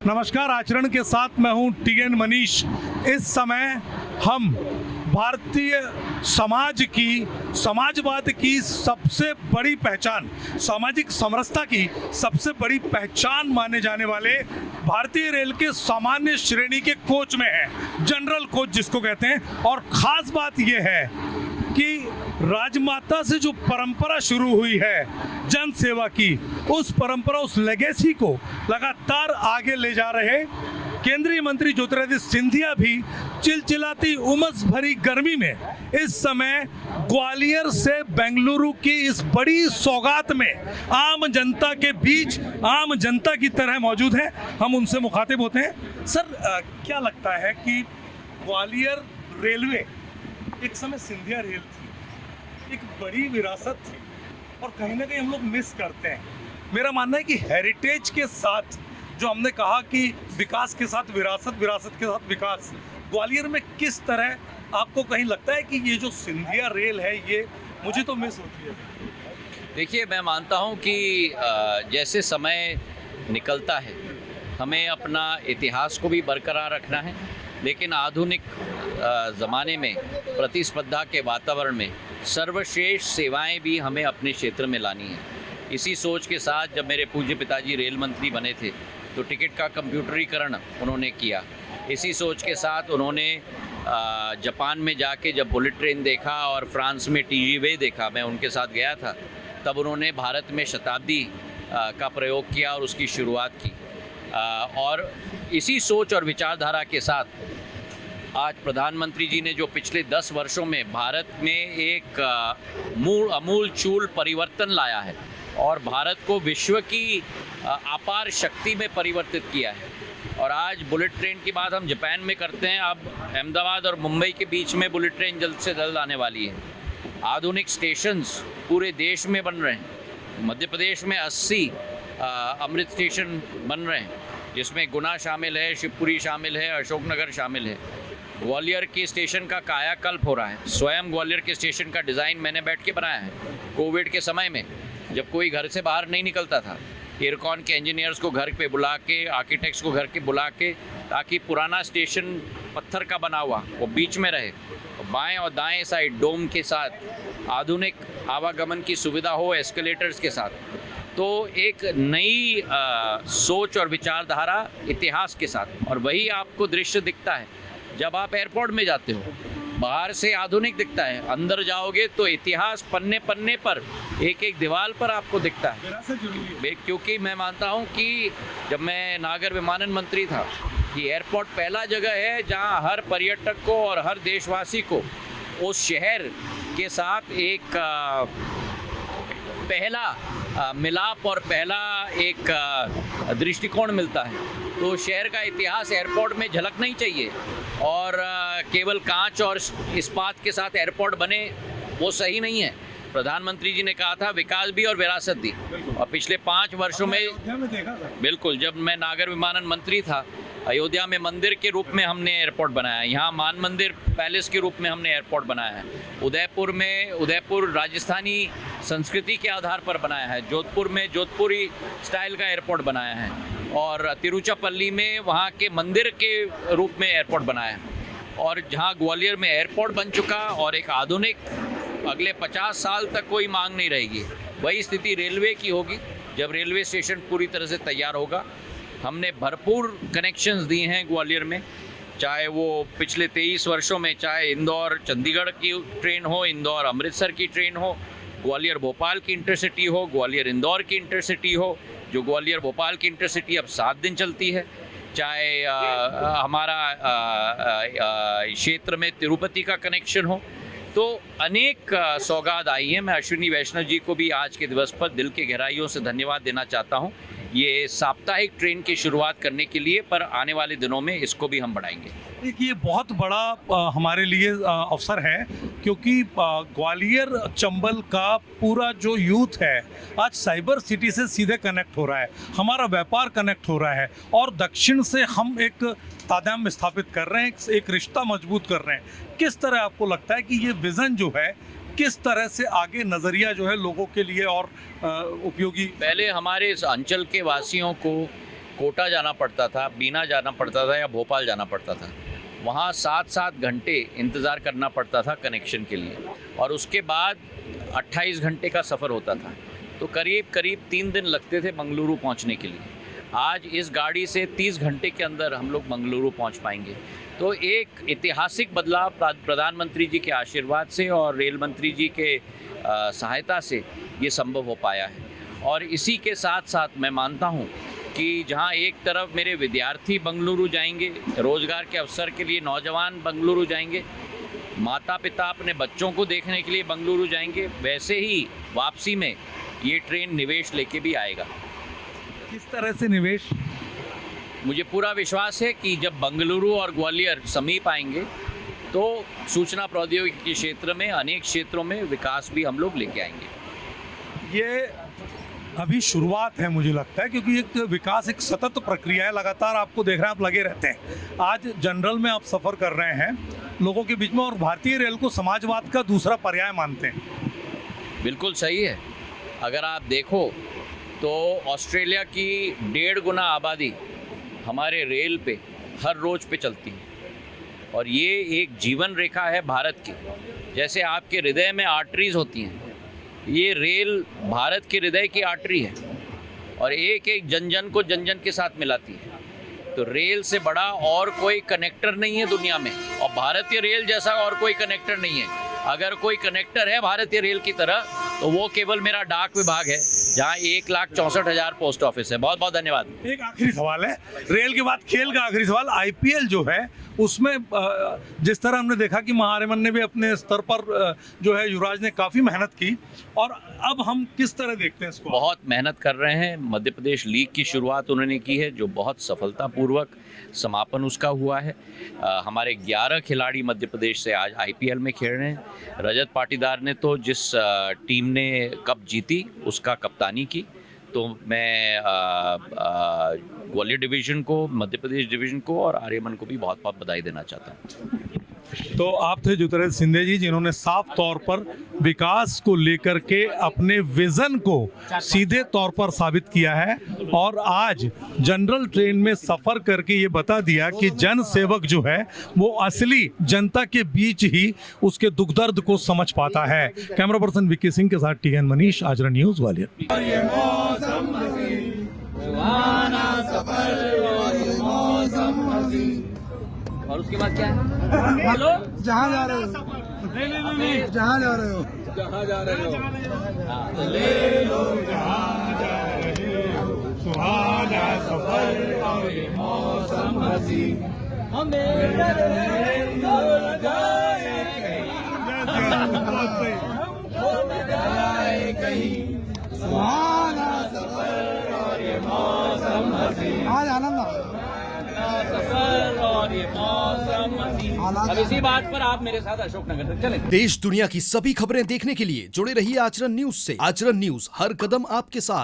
नमस्कार, आचरण के साथ मैं हूं टीएन मनीष। इस समय हम भारतीय समाजवाद की सबसे बड़ी पहचान, सामाजिक समरसता की सबसे बड़ी पहचान माने जाने वाले भारतीय रेल के सामान्य श्रेणी के कोच में है, जनरल कोच जिसको कहते हैं। और ख़ास बात यह है कि राजमाता से जो परंपरा शुरू हुई है जन सेवा की, उस परंपरा, उस लेगेसी को लगातार आगे ले जा रहे केंद्रीय मंत्री ज्योतिरादित्य सिंधिया भी चिलचिलाती उमस भरी गर्मी में इस समय ग्वालियर से बेंगलुरु की इस बड़ी सौगात में आम जनता के बीच, आम जनता की तरह मौजूद हैं। हम उनसे मुखातिब होते हैं। सर, क्या लगता है कि ग्वालियर रेलवे एक समय सिंधिया रेल थी, एक बड़ी विरासत थी, और कहीं ना कहीं हम लोग मिस करते हैं। मेरा मानना है कि हेरिटेज के साथ, जो हमने कहा कि विकास के साथ विरासत, विरासत के साथ विकास, ग्वालियर में किस तरह आपको कहीं लगता है कि ये जो सिंधिया रेल है, ये मुझे तो मिस होती है? देखिए, मैं मानता हूँ कि जैसे समय निकलता है हमें अपना इतिहास को भी बरकरार रखना है, लेकिन आधुनिक ज़माने में प्रतिस्पर्धा के वातावरण में सर्वश्रेष्ठ सेवाएं भी हमें अपने क्षेत्र में लानी है। इसी सोच के साथ जब मेरे पूज्य पिताजी रेल मंत्री बने थे तो टिकट का कंप्यूटरीकरण उन्होंने किया। इसी सोच के साथ उन्होंने जापान में जाके जब बुलेट ट्रेन देखा और फ्रांस में TGV देखा, मैं उनके साथ गया था, तब उन्होंने भारत में शताब्दी का प्रयोग किया और उसकी शुरुआत की। और इसी सोच और विचारधारा के साथ आज प्रधानमंत्री जी ने जो पिछले 10 वर्षों में भारत में एक आमूल-चूल परिवर्तन लाया है और भारत को विश्व की अपार शक्ति में परिवर्तित किया है। और आज बुलेट ट्रेन की बात हम जापान में करते हैं, अब अहमदाबाद और मुंबई के बीच में बुलेट ट्रेन जल्द से जल्द आने वाली है। आधुनिक स्टेशंस पूरे देश में बन रहे हैं। मध्य प्रदेश में 80 अमृत स्टेशन बन रहे हैं, जिसमें गुना शामिल है, शिवपुरी शामिल है, अशोकनगर शामिल है। ग्वालियर के स्टेशन का कायाकल्प हो रहा है। स्वयं ग्वालियर के स्टेशन का डिज़ाइन मैंने बैठ के बनाया है। कोविड के समय में जब कोई घर से बाहर नहीं निकलता था, एयरकॉन के इंजीनियर्स को घर पे बुला के, आर्किटेक्ट्स को घर के बुला के, ताकि पुराना स्टेशन पत्थर का बना हुआ वो बीच में रहे, बाएं और दाएं साइड डोम के साथ आधुनिक आवागमन की सुविधा हो, एस्केलेटर्स के साथ। तो एक नई सोच और विचारधारा इतिहास के साथ, और वही आपको दृश्य दिखता है जब आप एयरपोर्ट में जाते हो। बाहर से आधुनिक दिखता है, अंदर जाओगे तो इतिहास पन्ने पन्ने पर, एक एक दीवार पर आपको दिखता है। क्योंकि मैं मानता हूँ कि जब मैं नागर विमानन मंत्री था कि एयरपोर्ट पहला जगह है जहाँ हर पर्यटक को और हर देशवासी को उस शहर के साथ एक पहला मिलाप और पहला एक दृष्टिकोण मिलता है। तो शहर का इतिहास एयरपोर्ट में झलकना ही चाहिए, और केवल कांच और इस्पात के साथ एयरपोर्ट बने वो सही नहीं है। प्रधानमंत्री जी ने कहा था विकास भी और विरासत भी, और पिछले 5 वर्षों में बिल्कुल, जब मैं नागर विमानन मंत्री था, अयोध्या में मंदिर के रूप में हमने एयरपोर्ट बनाया, यहाँ मान मंदिर पैलेस के रूप में हमने एयरपोर्ट बनाया है, उदयपुर में उदयपुर राजस्थानी संस्कृति के आधार पर बनाया है, जोधपुर में जोधपुरी स्टाइल का एयरपोर्ट बनाया है, और तिरुचिरापल्ली में वहाँ के मंदिर के रूप में एयरपोर्ट बनाया है। और जहाँ ग्वालियर में एयरपोर्ट बन चुका और एक आधुनिक, अगले 50 साल तक कोई मांग नहीं रहेगी। वही स्थिति रेलवे की होगी जब रेलवे स्टेशन पूरी तरह से तैयार होगा। हमने भरपूर कनेक्शंस दिए हैं ग्वालियर में, चाहे वो पिछले 23 वर्षों में, चाहे इंदौर चंडीगढ़ की ट्रेन हो, इंदौर अमृतसर की ट्रेन हो, ग्वालियर भोपाल की इंटरसिटी हो, ग्वालियर इंदौर की इंटरसिटी हो, जो ग्वालियर भोपाल की इंटरसिटी अब 7 दिन चलती है, चाहे हमारा क्षेत्र में तिरुपति का कनेक्शन हो। तो अनेक सौगात आई हैं। मैं अश्विनी वैष्णव जी को भी आज के दिवस पर दिल के गहराइयों से धन्यवाद देना चाहता हूं, ये साप्ताहिक ट्रेन की शुरुआत करने के लिए, पर आने वाले दिनों में इसको भी हम बढ़ाएंगे। देखिए, ये बहुत बड़ा हमारे लिए अवसर है, क्योंकि ग्वालियर चंबल का पूरा जो यूथ है आज साइबर सिटी से सीधे कनेक्ट हो रहा है, हमारा व्यापार कनेक्ट हो रहा है, और दक्षिण से हम एक तादात्म्य स्थापित कर रहे हैं, एक रिश्ता मजबूत कर रहे हैं। किस तरह आपको लगता है कि ये विज़न जो है किस तरह से आगे नज़रिया जो है लोगों के लिए और उपयोगी? पहले हमारे इस अंचल के वासियों को कोटा जाना पड़ता था, बीना जाना पड़ता था या भोपाल जाना पड़ता था, वहाँ 7-7 घंटे इंतज़ार करना पड़ता था कनेक्शन के लिए, और उसके बाद 28 घंटे का सफ़र होता था। तो करीब करीब 3 दिन लगते थे मंगलुरु पहुँचने के लिए। आज इस गाड़ी से 30 घंटे के अंदर हम लोग मंगलुरु पहुँच पाएंगे। तो एक ऐतिहासिक बदलाव प्रधानमंत्री जी के आशीर्वाद से और रेल मंत्री जी के सहायता से ये संभव हो पाया है। और इसी के साथ साथ मैं मानता हूँ कि जहाँ एक तरफ मेरे विद्यार्थी बंगलुरु जाएंगे, रोज़गार के अवसर के लिए नौजवान बंगलुरु जाएंगे, माता पिता अपने बच्चों को देखने के लिए बंगलुरु जाएंगे, वैसे ही वापसी में ये ट्रेन निवेश लेके भी आएगा। किस तरह से निवेश? मुझे पूरा विश्वास है कि जब बंगलुरु और ग्वालियर समीप आएंगे तो सूचना प्रौद्योगिकी के क्षेत्र में, अनेक क्षेत्रों में विकास भी हम लोग लेके आएंगे। ये अभी शुरुआत है मुझे लगता है, क्योंकि एक विकास एक सतत प्रक्रिया है, लगातार आपको देख रहे हैं, आप लगे रहते हैं। आज जनरल में आप सफ़र कर रहे हैं लोगों के बीच में, और भारतीय रेल को समाजवाद का दूसरा पर्याय मानते हैं। बिल्कुल सही है। अगर आप देखो तो ऑस्ट्रेलिया की 1.5 गुना आबादी हमारे रेल पे हर रोज पे चलती है, और ये एक जीवन रेखा है भारत की। जैसे आपके हृदय में आर्टरीज होती हैं, ये रेल भारत के हृदय की आर्टरी है और एक एक जन जन को जन जन के साथ मिलाती है। तो रेल से बड़ा और कोई कनेक्टर नहीं है दुनिया में, और भारतीय रेल जैसा और कोई कनेक्टर नहीं है। अगर कोई कनेक्टर है भारतीय रेल की तरह तो वो केवल मेरा डाक विभाग है, जहाँ 1,64,000 पोस्ट ऑफिस है। बहुत बहुत धन्यवाद। एक आखिरी सवाल है, रेल के बाद खेल का आखिरी सवाल। आईपीएल जो है उसमें जिस तरह हमने देखा कि महारिमन ने भी अपने स्तर पर जो है युवराज ने काफ़ी मेहनत की, और अब हम किस तरह देखते हैं इसको? बहुत मेहनत कर रहे हैं। मध्य प्रदेश लीग की शुरुआत उन्होंने की है, जो बहुत सफलतापूर्वक समापन उसका हुआ है। हमारे 11 खिलाड़ी मध्य प्रदेश से आज आईपीएल में खेल रहे हैं। रजत पाटीदार ने तो जिस टीम ने कप जीती उसका कप्तानी की, तो मैं ग्वालियर डिवीज़न को, मध्य प्रदेश डिवीज़न को और आर्यमन को भी बहुत बहुत बधाई देना चाहता हूँ। तो आप थे ज्योतिरादित्य सिंधिया जी, जिन्होंने साफ तौर पर विकास को लेकर के अपने विजन को सीधे तौर पर साबित किया है, और आज जनरल ट्रेन में सफर करके ये बता दिया कि जन सेवक जो है वो असली जनता के बीच ही उसके दुख दर्द को समझ पाता है। कैमरा पर्सन विक्की सिंह के साथ टीएन मनीष, आजरा न्यूज़, ग्वालियर। और उसके बाद क्या है? हेलो, जहाँ जा रहे हो, नहीं, जहाँ जा रहे हो, जहाँ जा रहे हो, ले लो जहाँ जा रहे हो, सुहाना सफर और ये मौसम हसी, हमें कहीं, सुहाना सफर और ये मौसम हसी, आज आनंद सफर और ये मौसम हसी। अब इसी बात पर आप मेरे साथ अशोकनगर तक चलें। देश दुनिया की सभी खबरें देखने के लिए जुड़े रहिए आचरण न्यूज से। आचरण न्यूज, हर कदम आपके साथ।